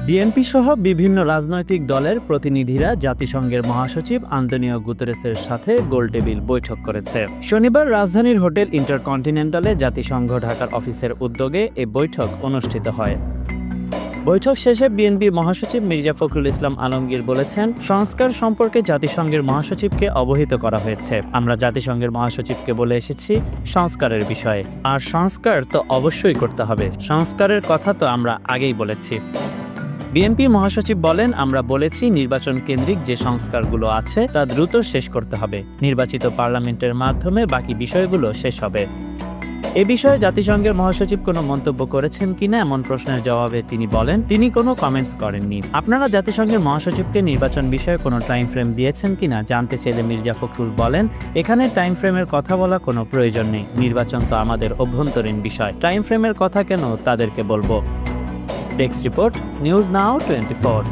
BNP সহ বিভিন্ন রাজনৈতিক দলের প্রতিনিধিরা জাতিসংঘের মহাসচিব আন্তোনিও গুতেরেসের সাথে গোলটেবিল বৈঠক করেছে। শনিবার রাজধানীর হোটেল ইন্টারকন্টিনেন্টালে জাতিসংঘ ঢাকার অফিসের উদ্যোগে এ বৈঠক অনুষ্ঠিত হয়। বৈঠক শেষে বিএনপি মহাসচিব মির্জা ফখরুল ইসলাম আলমগীর বলেছেন, সংস্কার সম্পর্কে জাতিসংঘের মহাসচিবকে অবহিত করা হয়েছে। আমরা জাতিসংঘের মহাসচিবকে বলে এসেছি সংস্কারের বিষয়ে, আর সংস্কার তো অবশ্যই করতে হবে। সংস্কারের কথা তো আমরা আগেই বলেছি। বিএনপি মহাসচিব বলেন, আমরা বলেছি নির্বাচন কেন্দ্রিক যে সংস্কারগুলো আছে তা দ্রুত শেষ করতে হবে। নির্বাচিত পার্লামেন্টের মাধ্যমে বাকি বিষয়গুলো শেষ হবে। এ বিষয়ে জাতিসংঘের মহাসচিব কোনো মন্তব্য করেছেন কিনা এমন প্রশ্নের জবাবে তিনি বলেন, তিনি কোনো কমেন্টস করেননি। আপনারা জাতিসংঘের মহাসচিবকে নির্বাচন বিষয়ে কোনো টাইম ফ্রেম দিয়েছেন কিনা জানতে চাইলে মির্জা ফখরুল বলেন, এখানে টাইম ফ্রেমের কথা বলা কোনো প্রয়োজন নেই। নির্বাচন তো আমাদের অভ্যন্তরীণ বিষয়, টাইম ফ্রেমের কথা কেন তাদেরকে বলবো। Desk report, news now 24।